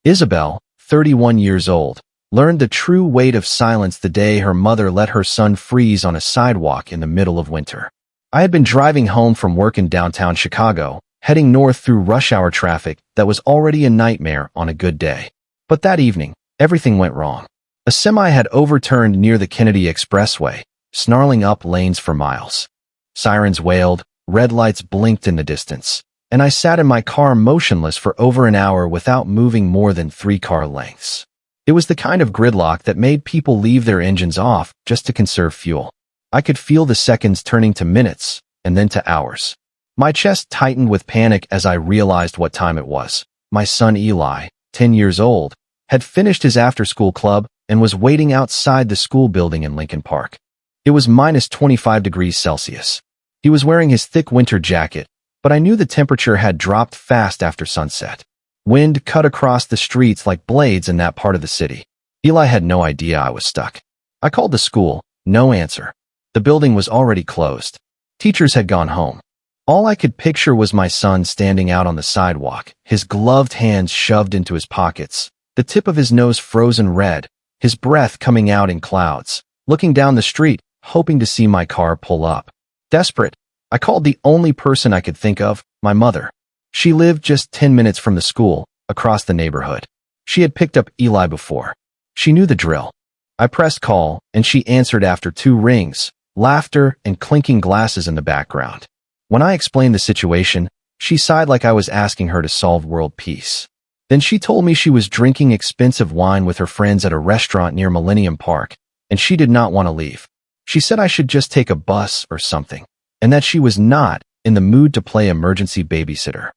Isabelle, 31 years old, learned the true weight of silence the day her mother let her son freeze on a sidewalk in the middle of winter. I had been driving home from work in downtown Chicago, heading north through rush hour traffic that was already a nightmare on a good day. But that evening, everything went wrong. A semi had overturned near the Kennedy Expressway, snarling up lanes for miles. Sirens wailed, red lights blinked in the distance, and I sat in my car motionless for over an hour without moving more than 3 car lengths. It was the kind of gridlock that made people leave their engines off just to conserve fuel. I could feel the seconds turning to minutes, and then to hours. My chest tightened with panic as I realized what time it was. My son Eli, 10 years old, had finished his after-school club and was waiting outside the school building in Lincoln Park. It was minus 25 degrees Celsius. He was wearing his thick winter jacket, but I knew the temperature had dropped fast after sunset. Wind cut across the streets like blades in that part of the city. Eli had no idea I was stuck. I called the school, no answer. The building was already closed. Teachers had gone home. All I could picture was my son standing out on the sidewalk, his gloved hands shoved into his pockets, the tip of his nose frozen red, his breath coming out in clouds, looking down the street, hoping to see my car pull up. Desperate, I called the only person I could think of, my mother. She lived just 10 minutes from the school, across the neighborhood. She had picked up Eli before. She knew the drill. I pressed call, and she answered after 2 rings, laughter and clinking glasses in the background. When I explained the situation, she sighed like I was asking her to solve world peace. Then she told me she was drinking expensive wine with her friends at a restaurant near Millennium Park, and she did not want to leave. She said I should just take a bus or something, and that she was not in the mood to play emergency babysitter.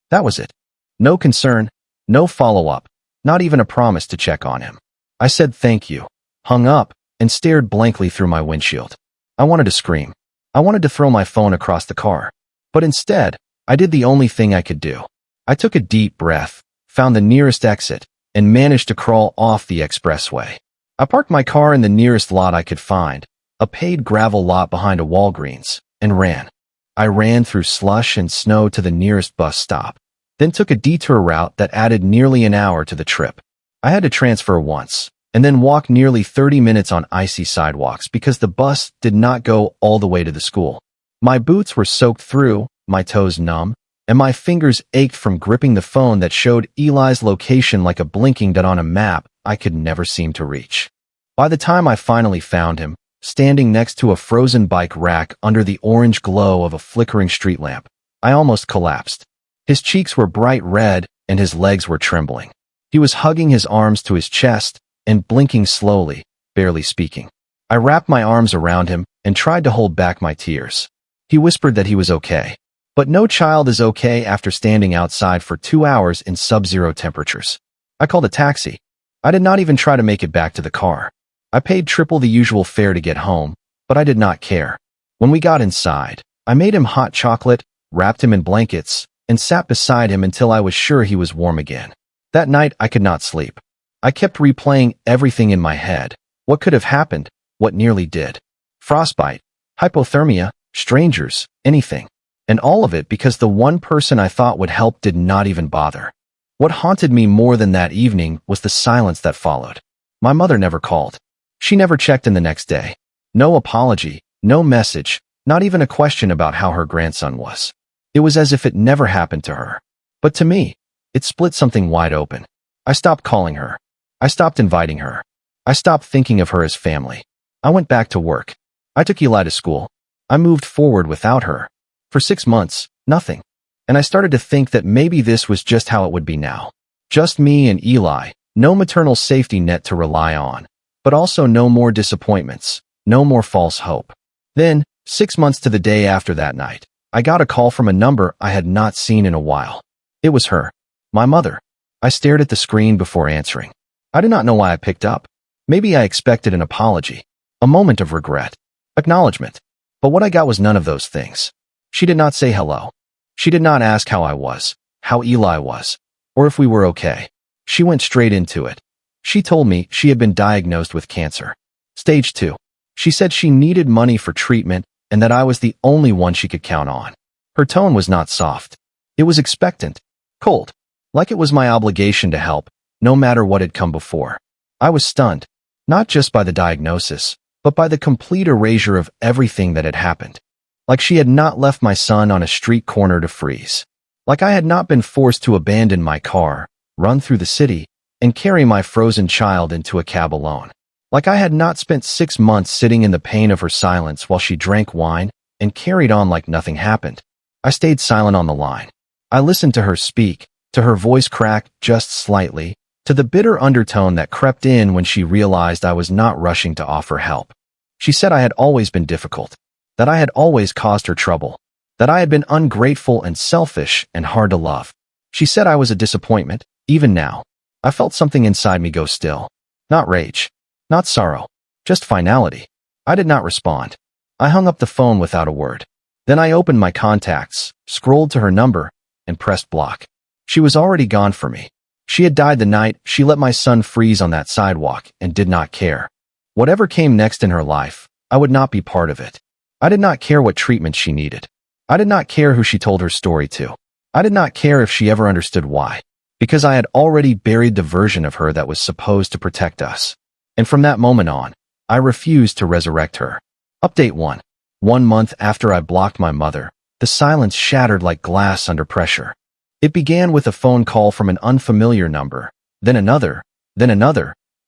That was it. No concern, no follow-up, not even a promise to check on him. I said thank you, hung up, and stared blankly through my windshield. I wanted to scream. I wanted to throw my phone across the car. But instead, I did the only thing I could do. I took a deep breath, found the nearest exit, and managed to crawl off the expressway. I parked my car in the nearest lot I could find, a paved gravel lot behind a Walgreens, and ran. I ran through slush and snow to the nearest bus stop, then took a detour route that added nearly an hour to the trip. I had to transfer once, and then walk nearly 30 minutes on icy sidewalks because the bus did not go all the way to the school. My boots were soaked through, my toes numb, and my fingers ached from gripping the phone that showed Eli's location like a blinking dot on a map I could never seem to reach. By the time I finally found him, standing next to a frozen bike rack under the orange glow of a flickering street lamp, I almost collapsed. His cheeks were bright red, and his legs were trembling. He was hugging his arms to his chest and blinking slowly, barely speaking. I wrapped my arms around him and tried to hold back my tears. He whispered that he was okay. But no child is okay after standing outside for 2 hours in sub-zero temperatures. I called a taxi. I did not even try to make it back to the car. I paid triple the usual fare to get home, but I did not care. When we got inside, I made him hot chocolate, wrapped him in blankets, and sat beside him until I was sure he was warm again. That night, I could not sleep. I kept replaying everything in my head. What could have happened? What nearly did? Frostbite, hypothermia, strangers, anything. And all of it because the one person I thought would help did not even bother. What haunted me more than that evening was the silence that followed. My mother never called. She never checked in the next day. No apology, no message, not even a question about how her grandson was. It was as if it never happened to her. But to me, it split something wide open. I stopped calling her. I stopped inviting her. I stopped thinking of her as family. I went back to work. I took Eli to school. I moved forward without her. For 6 months, nothing. And I started to think that maybe this was just how it would be now. Just me and Eli, no maternal safety net to rely on, but also no more disappointments, no more false hope. Then, 6 months to the day after that night, I got a call from a number I had not seen in a while. It was her, my mother. I stared at the screen before answering. I did not know why I picked up. Maybe I expected an apology, a moment of regret, acknowledgement. But what I got was none of those things. She did not say hello. She did not ask how I was, how Eli was, or if we were okay. She went straight into it. She told me she had been diagnosed with cancer. Stage 2. She said she needed money for treatment and that I was the only one she could count on. Her tone was not soft. It was expectant, cold, like it was my obligation to help, no matter what had come before. I was stunned, not just by the diagnosis, but by the complete erasure of everything that had happened. Like she had not left my son on a street corner to freeze. Like I had not been forced to abandon my car, run through the city, and carry my frozen child into a cab alone. Like I had not spent 6 months sitting in the pain of her silence while she drank wine and carried on like nothing happened. I stayed silent on the line. I listened to her speak, to her voice crack just slightly, to the bitter undertone that crept in when she realized I was not rushing to offer help. She said I had always been difficult, that I had always caused her trouble, that I had been ungrateful and selfish and hard to love. She said I was a disappointment, even now. I felt something inside me go still. Not rage, not sorrow, just finality. I did not respond. I hung up the phone without a word. Then I opened my contacts, scrolled to her number, and pressed block. She was already gone for me. She had died the night she let my son freeze on that sidewalk and did not care. Whatever came next in her life, I would not be part of it. I did not care what treatment she needed. I did not care who she told her story to. I did not care if she ever understood why, because I had already buried the version of her that was supposed to protect us. And from that moment on, I refused to resurrect her. Update 1. 1 month after I blocked my mother, the silence shattered like glass under pressure. It began with a phone call from an unfamiliar number, then another,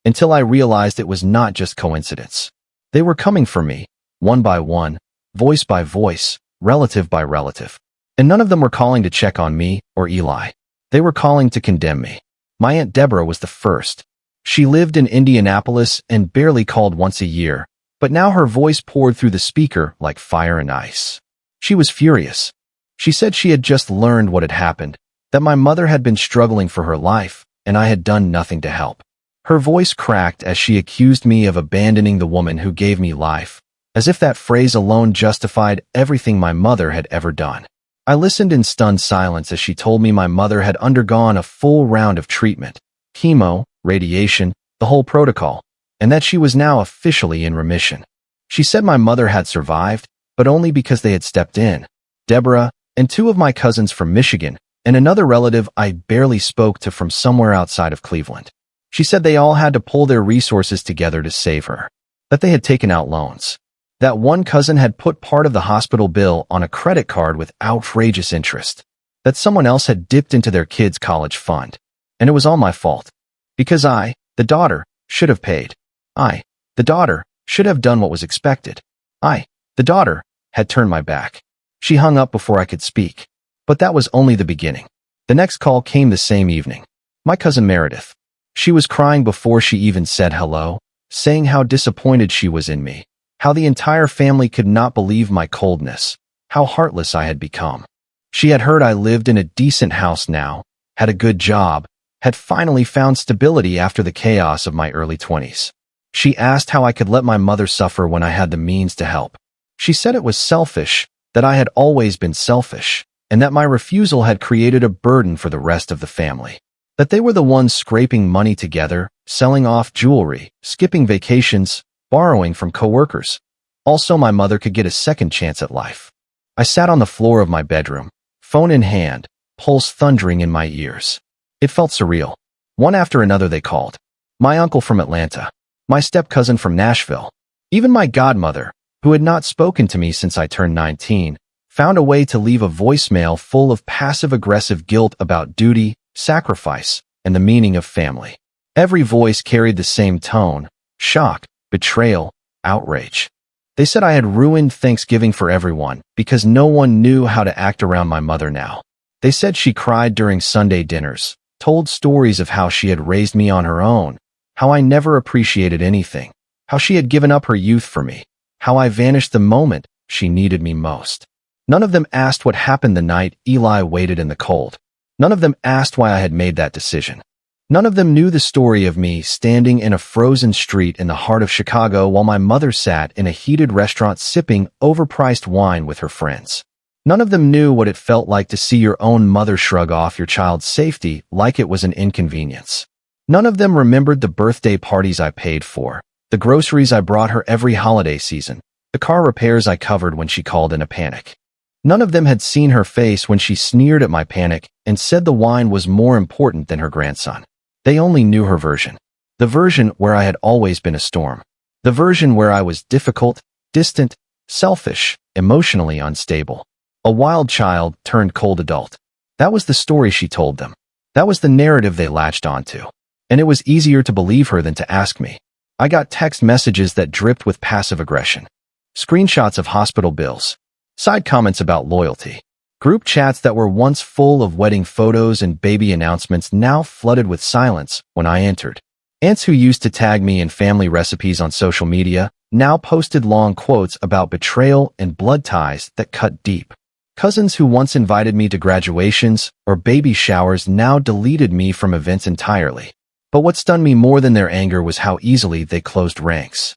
until I realized it was not just coincidence. They were coming for me, one by one, voice by voice, relative by relative. And none of them were calling to check on me or Eli. They were calling to condemn me. My Aunt Deborah was the first. She lived in Indianapolis and barely called once a year, but now her voice poured through the speaker like fire and ice. She was furious. She said she had just learned what had happened, that my mother had been struggling for her life, and I had done nothing to help. Her voice cracked as she accused me of abandoning the woman who gave me life, as if that phrase alone justified everything my mother had ever done. I listened in stunned silence as she told me my mother had undergone a full round of treatment, chemo, radiation, the whole protocol, and that she was now officially in remission. She said my mother had survived, but only because they had stepped in. Deborah, and 2 of my cousins from Michigan, and another relative I barely spoke to from somewhere outside of Cleveland. She said they all had to pull their resources together to save her, that they had taken out loans, that one cousin had put part of the hospital bill on a credit card with outrageous interest, that someone else had dipped into their kid's college fund, and it was all my fault, because I, the daughter, should have paid. I, the daughter, should have done what was expected. I, the daughter, had turned my back. She hung up before I could speak. But that was only the beginning. The next call came the same evening. My cousin Meredith. She was crying before she even said hello, saying how disappointed she was in me, how the entire family could not believe my coldness, how heartless I had become. She had heard I lived in a decent house now, had a good job, had finally found stability after the chaos of my early 20s. She asked how I could let my mother suffer when I had the means to help. She said it was selfish, that I had always been selfish, and that my refusal had created a burden for the rest of the family. That they were the ones scraping money together, selling off jewelry, skipping vacations, borrowing from coworkers. Also, my mother could get a second chance at life. I sat on the floor of my bedroom, phone in hand, pulse thundering in my ears. It felt surreal. One after another they called. My uncle from Atlanta, my step-cousin from Nashville, even my godmother, who had not spoken to me since I turned 19, found a way to leave a voicemail full of passive-aggressive guilt about duty, sacrifice, and the meaning of family. Every voice carried the same tone: shock, betrayal, outrage. They said I had ruined Thanksgiving for everyone because no one knew how to act around my mother now. They said she cried during Sunday dinners, told stories of how she had raised me on her own, how I never appreciated anything, how she had given up her youth for me, how I vanished the moment she needed me most. None of them asked what happened the night Eli waited in the cold. None of them asked why I had made that decision. None of them knew the story of me standing in a frozen street in the heart of Chicago while my mother sat in a heated restaurant sipping overpriced wine with her friends. None of them knew what it felt like to see your own mother shrug off your child's safety like it was an inconvenience. None of them remembered the birthday parties I paid for, the groceries I brought her every holiday season, the car repairs I covered when she called in a panic. None of them had seen her face when she sneered at my panic and said the wine was more important than her grandson. They only knew her version. The version where I had always been a storm. The version where I was difficult, distant, selfish, emotionally unstable. A wild child turned cold adult. That was the story she told them. That was the narrative they latched onto. And it was easier to believe her than to ask me. I got text messages that dripped with passive aggression. Screenshots of hospital bills. Side comments about loyalty. Group chats that were once full of wedding photos and baby announcements now flooded with silence when I entered. Aunts who used to tag me in family recipes on social media now posted long quotes about betrayal and blood ties that cut deep. Cousins who once invited me to graduations or baby showers now deleted me from events entirely. But what stunned me more than their anger was how easily they closed ranks.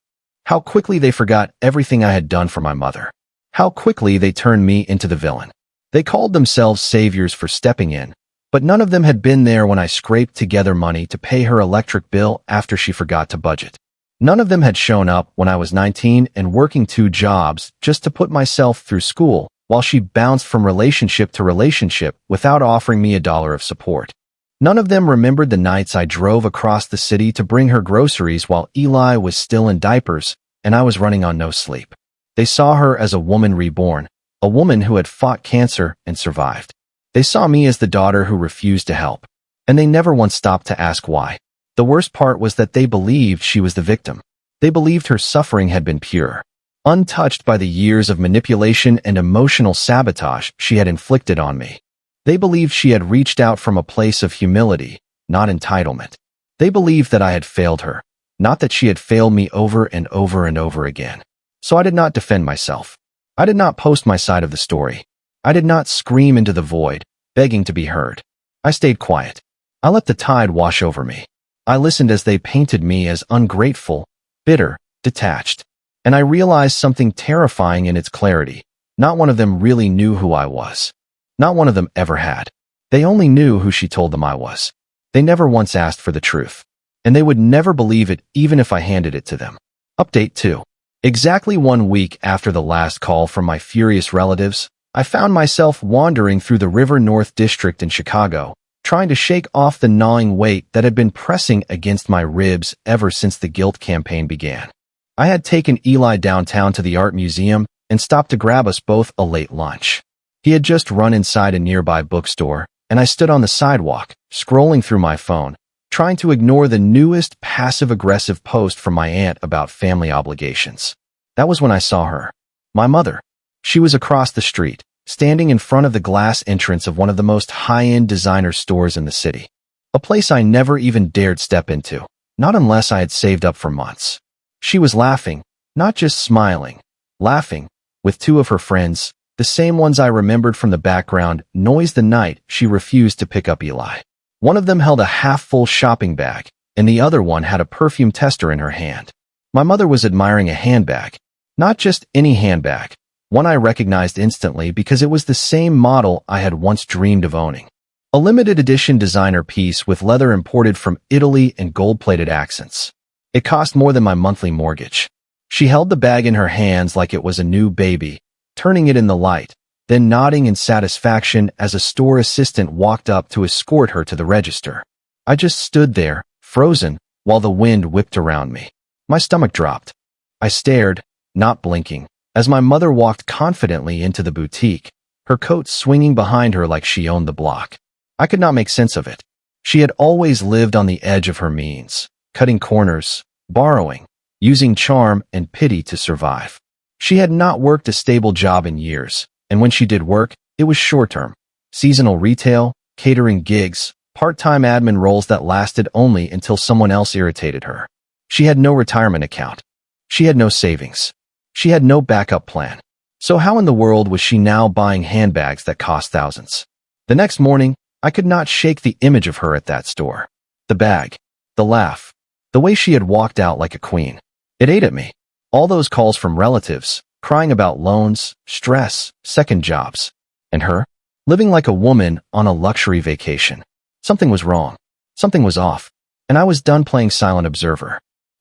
How quickly they forgot everything I had done for my mother. How quickly they turned me into the villain. They called themselves saviors for stepping in, but none of them had been there when I scraped together money to pay her electric bill after she forgot to budget. None of them had shown up when I was 19 and working 2 jobs just to put myself through school, while she bounced from relationship to relationship without offering me $1 of support. None of them remembered the nights I drove across the city to bring her groceries while Eli was still in diapers and I was running on no sleep. They saw her as a woman reborn, a woman who had fought cancer and survived. They saw me as the daughter who refused to help, and they never once stopped to ask why. The worst part was that they believed she was the victim. They believed her suffering had been pure, untouched by the years of manipulation and emotional sabotage she had inflicted on me. They believed she had reached out from a place of humility, not entitlement. They believed that I had failed her, not that she had failed me over and over and over again. So I did not defend myself. I did not post my side of the story. I did not scream into the void, begging to be heard. I stayed quiet. I let the tide wash over me. I listened as they painted me as ungrateful, bitter, detached. And I realized something terrifying in its clarity. Not one of them really knew who I was. Not one of them ever had. They only knew who she told them I was. They never once asked for the truth. And they would never believe it even if I handed it to them. Update 2. Exactly 1 week after the last call from my furious relatives, I found myself wandering through the River North District in Chicago, trying to shake off the gnawing weight that had been pressing against my ribs ever since the guilt campaign began. I had taken Eli downtown to the art museum and stopped to grab us both a late lunch. He had just run inside a nearby bookstore, and I stood on the sidewalk, scrolling through my phone, trying to ignore the newest passive-aggressive post from my aunt about family obligations. That was when I saw her. My mother. She was across the street, standing in front of the glass entrance of one of the most high-end designer stores in the city. A place I never even dared step into, not unless I had saved up for months. She was laughing, not just smiling, laughing, with 2 of her friends, the same ones I remembered from the background noise the night she refused to pick up Eli. One of them held a half-full shopping bag, and the other one had a perfume tester in her hand. My mother was admiring a handbag. Not just any handbag, one I recognized instantly because it was the same model I had once dreamed of owning. A limited edition designer piece with leather imported from Italy and gold-plated accents. It cost more than my monthly mortgage. She held the bag in her hands like it was a new baby, turning it in the light, then nodding in satisfaction as a store assistant walked up to escort her to the register. I just stood there, frozen, while the wind whipped around me. My stomach dropped. I stared, not blinking, as my mother walked confidently into the boutique, her coat swinging behind her like she owned the block. I could not make sense of it. She had always lived on the edge of her means, cutting corners, borrowing, using charm and pity to survive. She had not worked a stable job in years, and when she did work, it was short-term. Seasonal retail, catering gigs, part-time admin roles that lasted only until someone else irritated her. She had no retirement account. She had no savings. She had no backup plan. So how in the world was she now buying handbags that cost thousands? The next morning, I could not shake the image of her at that store. The bag, the laugh, the way she had walked out like a queen. It ate at me. All those calls from relatives, crying about loans, stress, second jobs. And her, living like a woman on a luxury vacation. Something was wrong. Something was off. And I was done playing silent observer.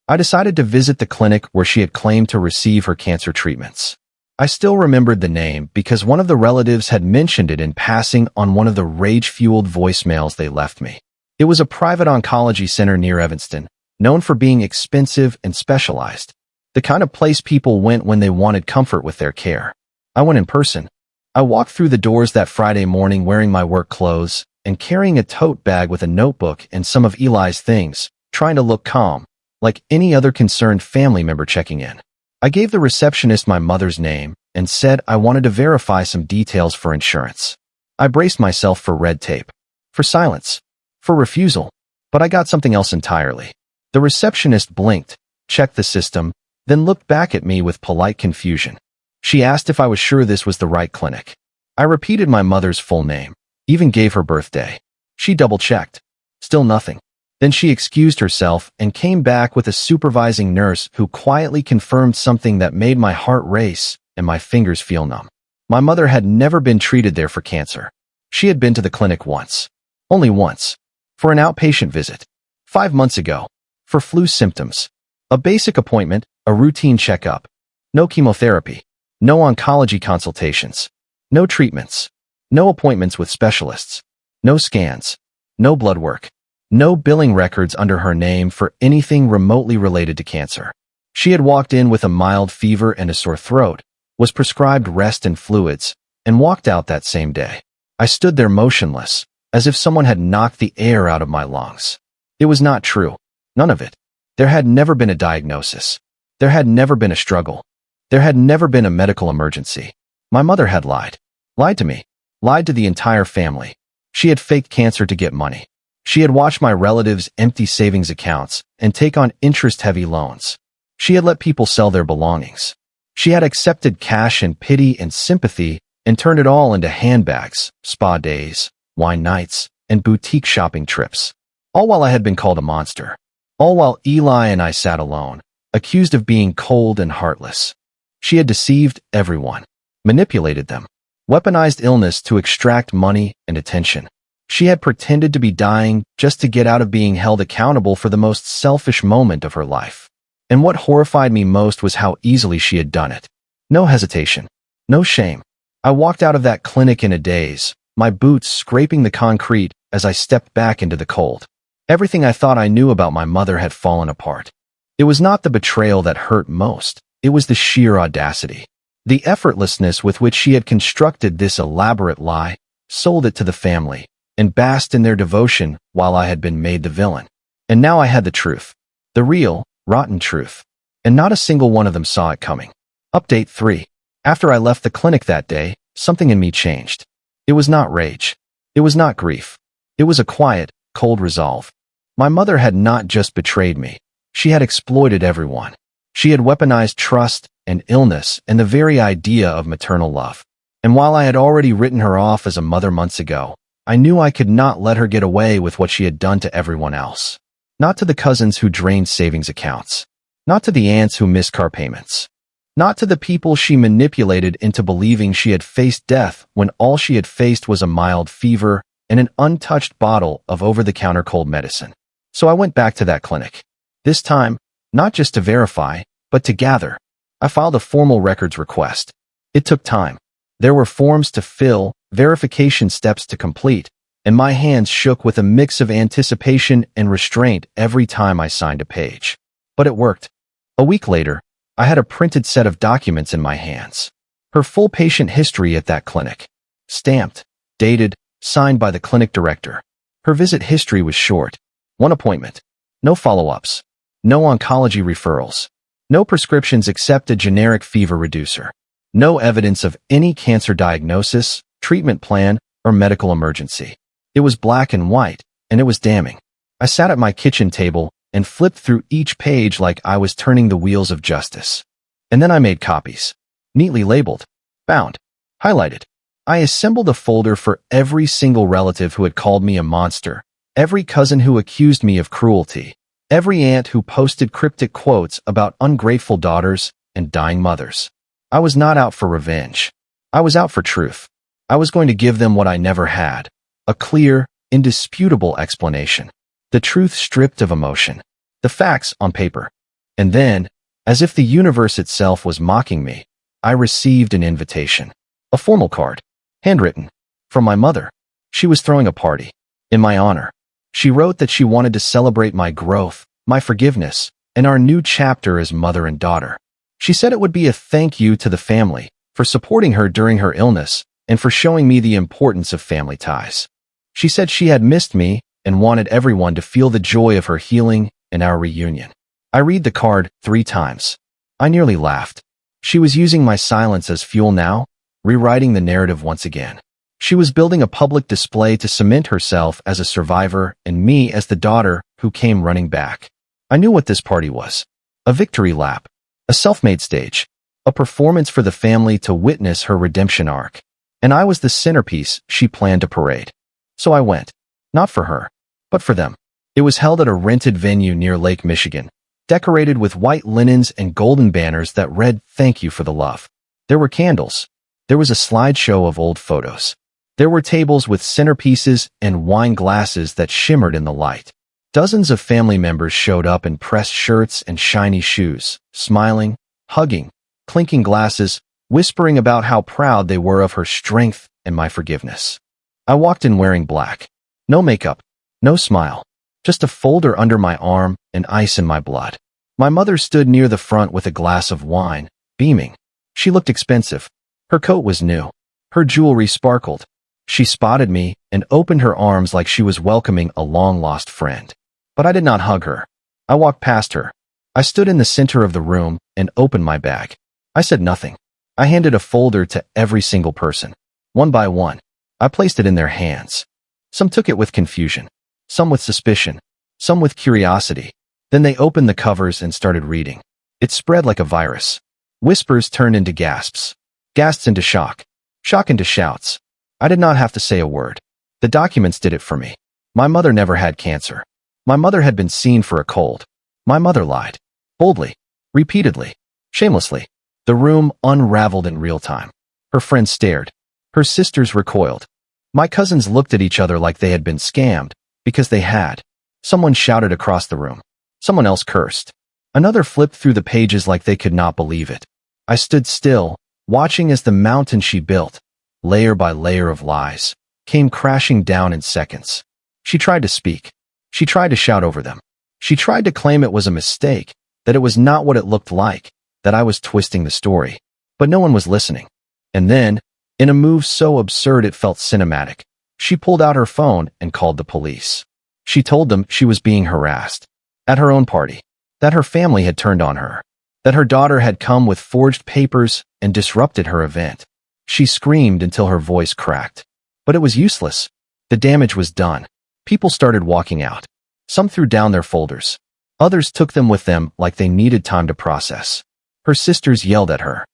I decided to visit the clinic where she had claimed to receive her cancer treatments. I still remembered the name because one of the relatives had mentioned it in passing on one of the rage-fueled voicemails they left me. It was a private oncology center near Evanston, known for being expensive and specialized. The kind of place people went when they wanted comfort with their care. I went in person. I walked through the doors that Friday morning wearing my work clothes and carrying a tote bag with a notebook and some of Eli's things, trying to look calm, like any other concerned family member checking in. I gave the receptionist my mother's name and said I wanted to verify some details for insurance. I braced myself for red tape, for silence, for refusal, but I got something else entirely. The receptionist blinked, checked the system, then looked back at me with polite confusion. She asked if I was sure this was the right clinic. I repeated my mother's full name, even gave her birthday. She double-checked. Still nothing. Then she excused herself and came back with a supervising nurse who quietly confirmed something that made my heart race and my fingers feel numb. My mother had never been treated there for cancer. She had been to the clinic once. Only once. For an outpatient visit. 5 months ago. For flu symptoms. A basic appointment, a routine checkup. No chemotherapy. No oncology consultations. No treatments. No appointments with specialists. No scans. No blood work. No billing records under her name for anything remotely related to cancer. She had walked in with a mild fever and a sore throat, was prescribed rest and fluids, and walked out that same day. I stood there motionless, as if someone had knocked the air out of my lungs. It was not true. None of it. There had never been a diagnosis. There had never been a struggle. There had never been a medical emergency. My mother had lied. Lied to me. Lied to the entire family. She had faked cancer to get money. She had watched my relatives empty savings accounts and take on interest-heavy loans. She had let people sell their belongings. She had accepted cash and pity and sympathy and turned it all into handbags, spa days, wine nights, and boutique shopping trips. All while I had been called a monster. All while Eli and I sat alone, accused of being cold and heartless. She had deceived everyone, manipulated them, weaponized illness to extract money and attention. She had pretended to be dying just to get out of being held accountable for the most selfish moment of her life. And what horrified me most was how easily she had done it. No hesitation. No shame. I walked out of that clinic in a daze, my boots scraping the concrete as I stepped back into the cold. Everything I thought I knew about my mother had fallen apart. It was not the betrayal that hurt most. It was the sheer audacity. The effortlessness with which she had constructed this elaborate lie, sold it to the family, and basked in their devotion while I had been made the villain. And now I had the truth. The real, rotten truth. And not a single one of them saw it coming. Update 3. After I left the clinic that day, something in me changed. It was not rage. It was not grief. It was a quiet, cold resolve. My mother had not just betrayed me. She had exploited everyone. She had weaponized trust and illness and the very idea of maternal love. And while I had already written her off as a mother months ago, I knew I could not let her get away with what she had done to everyone else. Not to the cousins who drained savings accounts. Not to the aunts who missed car payments. Not to the people she manipulated into believing she had faced death when all she had faced was a mild fever and an untouched bottle of over-the-counter cold medicine. So I went back to that clinic. This time, not just to verify, but to gather. I filed a formal records request. It took time. There were forms to fill, verification steps to complete, and my hands shook with a mix of anticipation and restraint every time I signed a page. But it worked. A week later, I had a printed set of documents in my hands. Her full patient history at that clinic. Stamped, dated, signed by the clinic director. Her visit history was short. 1 appointment. No follow-ups. No oncology referrals. No prescriptions except a generic fever reducer. No evidence of any cancer diagnosis, treatment plan, or medical emergency. It was black and white, and it was damning. I sat at my kitchen table and flipped through each page like I was turning the wheels of justice. And then I made copies. Neatly labeled. Bound. Highlighted. I assembled a folder for every single relative who had called me a monster, every cousin who accused me of cruelty, every aunt who posted cryptic quotes about ungrateful daughters and dying mothers. I was not out for revenge. I was out for truth. I was going to give them what I never had. A clear, indisputable explanation. The truth stripped of emotion. The facts on paper. And then, as if the universe itself was mocking me, I received an invitation. A formal card. Handwritten. From my mother. She was throwing a party. In my honor. She wrote that she wanted to celebrate my growth, my forgiveness, and our new chapter as mother and daughter. She said it would be a thank you to the family for supporting her during her illness and for showing me the importance of family ties. She said she had missed me and wanted everyone to feel the joy of her healing and our reunion. I read the card 3 times. I nearly laughed. She was using my silence as fuel now, rewriting the narrative once again. She was building a public display to cement herself as a survivor and me as the daughter who came running back. I knew what this party was. A victory lap. A self-made stage. A performance for the family to witness her redemption arc. And I was the centerpiece she planned to parade. So I went. Not for her, but for them. It was held at a rented venue near Lake Michigan, decorated with white linens and golden banners that read, "Thank you for the love." There were candles. There was a slideshow of old photos. There were tables with centerpieces and wine glasses that shimmered in the light. Dozens of family members showed up in pressed shirts and shiny shoes, smiling, hugging, clinking glasses, whispering about how proud they were of her strength and my forgiveness. I walked in wearing black. No makeup, no smile, just a folder under my arm and ice in my blood. My mother stood near the front with a glass of wine, beaming. She looked expensive. Her coat was new. Her jewelry sparkled. She spotted me and opened her arms like she was welcoming a long-lost friend. But I did not hug her. I walked past her. I stood in the center of the room and opened my bag. I said nothing. I handed a folder to every single person. One by one, I placed it in their hands. Some took it with confusion, some with suspicion, some with curiosity. Then they opened the covers and started reading. It spread like a virus. Whispers turned into gasps. Gasps into shock. Shock into shouts. I did not have to say a word. The documents did it for me. My mother never had cancer. My mother had been seen for a cold. My mother lied. Boldly. Repeatedly. Shamelessly. The room unraveled in real time. Her friends stared. Her sisters recoiled. My cousins looked at each other like they had been scammed, because they had. Someone shouted across the room. Someone else cursed. Another flipped through the pages like they could not believe it. I stood still, watching as the mountain she built, layer by layer of lies, came crashing down in seconds. She tried to speak. She tried to shout over them. She tried to claim it was a mistake, that it was not what it looked like, that I was twisting the story. But no one was listening. And then, in a move so absurd it felt cinematic, she pulled out her phone and called the police. She told them she was being harassed. At her own party. That her family had turned on her. That her daughter had come with forged papers and disrupted her event. She screamed until her voice cracked. But it was useless. The damage was done. People started walking out. Some threw down their folders. Others took them with them like they needed time to process. Her sisters yelled at her.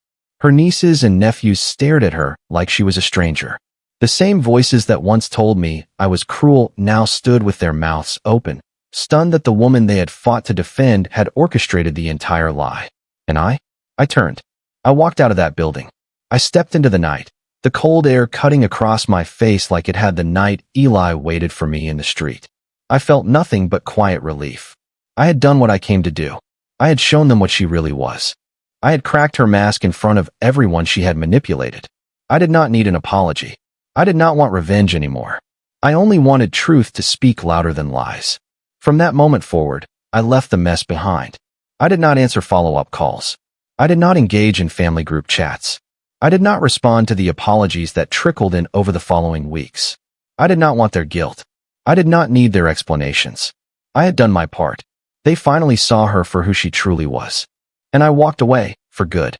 Her nieces and nephews stared at her like she was a stranger. The same voices that once told me I was cruel now stood with their mouths open, stunned that the woman they had fought to defend had orchestrated the entire lie. And I turned. I walked out of that building. I stepped into the night, the cold air cutting across my face like it had the night Eli waited for me in the street. I felt nothing but quiet relief. I had done what I came to do. I had shown them what she really was. I had cracked her mask in front of everyone she had manipulated. I did not need an apology. I did not want revenge anymore. I only wanted truth to speak louder than lies. From that moment forward, I left the mess behind. I did not answer follow-up calls. I did not engage in family group chats. I did not respond to the apologies that trickled in over the following weeks. I did not want their guilt. I did not need their explanations. I had done my part. They finally saw her for who she truly was. And I walked away, for good.